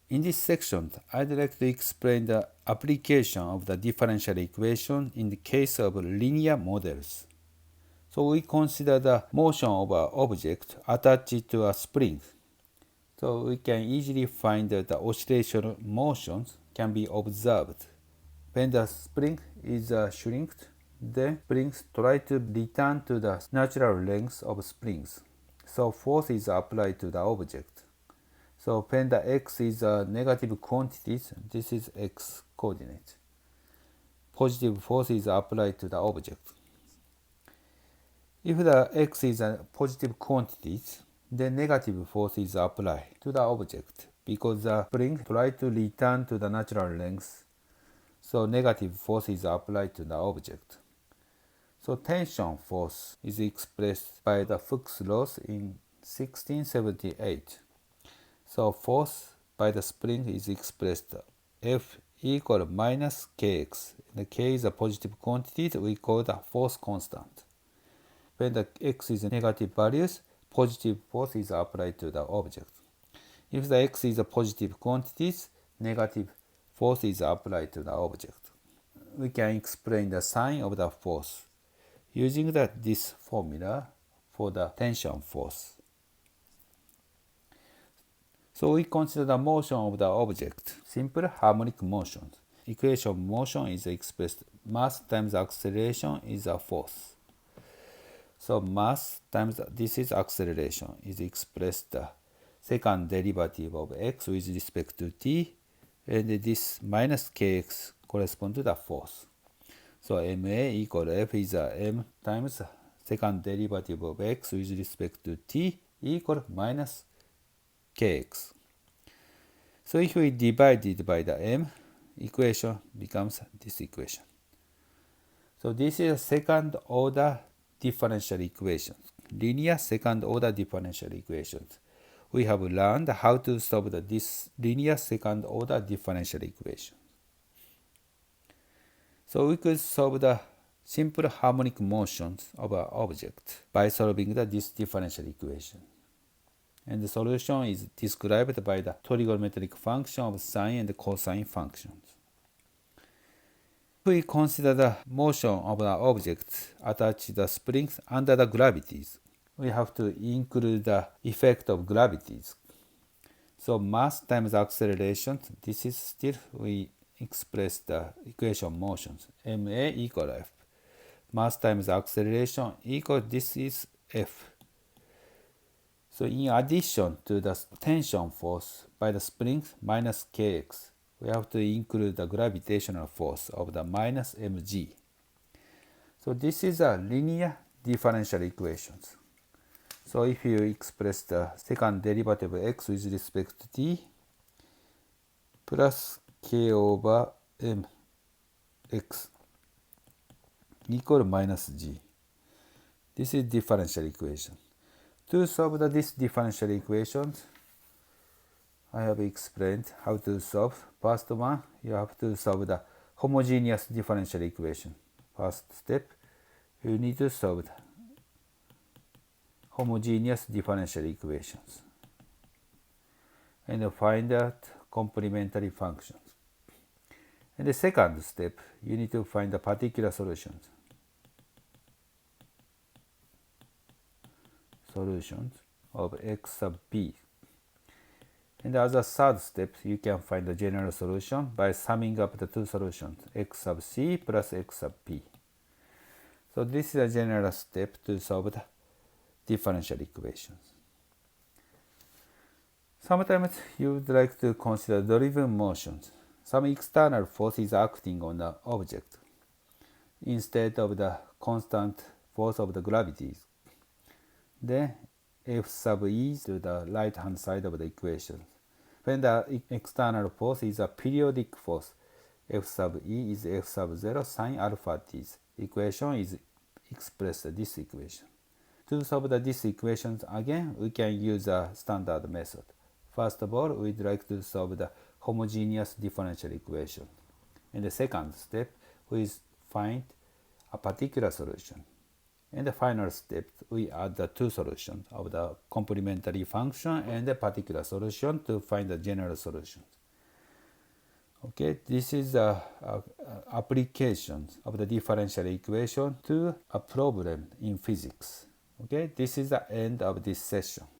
In this section, I'd like to explain the application of the differential equation in the case of linear models. So we consider the motion of an object attached to a spring. So we can easily find that the oscillation motions can be observed. When the spring is shrinked, then springs try to return to the natural length of springs. So force is applied to the object. So when the x is a negative quantity, this is x coordinate. Positive force is applied to the object. If the x is a positive quantity, then negative force is applied to the object because the spring tries to return to the natural length. So negative force is applied to the object. So tension force is expressed by the Fuchs laws in 1678. So force by the spring is expressed F equal minus kx. The k is a positive quantity, we call the force constant. When the x is negative values, positive force is applied to the object. If the x is a positive quantities, negative force is applied to the object. We can explain the sign of the force using this formula for the tension force. So we consider the motion of the object, simple harmonic motion. Equation of motion is expressed mass times acceleration is a force. So mass times this is acceleration is expressed the second derivative of x with respect to t, and this minus kx corresponds to the force. So ma equal F is m times second derivative of x with respect to t equal minus kx. So if we divide it by the m, equation becomes this equation. So this is a second order differential equations, linear second order differential equations. We have learned how to solve this linear second order differential equation. So we could solve the simple harmonic motions of an object by solving this differential equation. And the solution is described by the trigonometric function of sine and cosine functions. We consider the motion of an object attached to the springs under the gravities. We have to include the effect of gravities. So mass times acceleration, this is still we express the equation of motions. ma equal F. Mass times acceleration equal this is F. So in addition to the tension force by the springs minus kx, we have to include the gravitational force of the minus mg. So this is a linear differential equations. So if you express the second derivative of x with respect to t plus k over m x equal minus g. This is differential equation. To solve this differential equations, I have explained how to solve. First one, you have to solve the homogeneous differential equation. First step, you need to solve the homogeneous differential equations and find out complementary functions. And the second step, you need to find the particular solutions of x sub p. And as a third step, you can find the general solution by summing up the two solutions, x sub c plus x sub p. So this is a general step to solve the differential equations. Sometimes you would like to consider driven motions. Some external force is acting on the object instead of the constant force of the gravities. Then F sub E to the right hand side of the equation. When the external force is a periodic force, F sub E is F sub 0 sine alpha t. Equation is expressed this equation. To solve this equations again, we can use a standard method. First of all, we'd like to solve the homogeneous differential equation. In the second step, we find a particular solution. In the final step, we add the two solutions of the complementary function and the particular solution to find the general solution. Okay, this is the application of the differential equation to a problem in physics. Okay, this is the end of this session.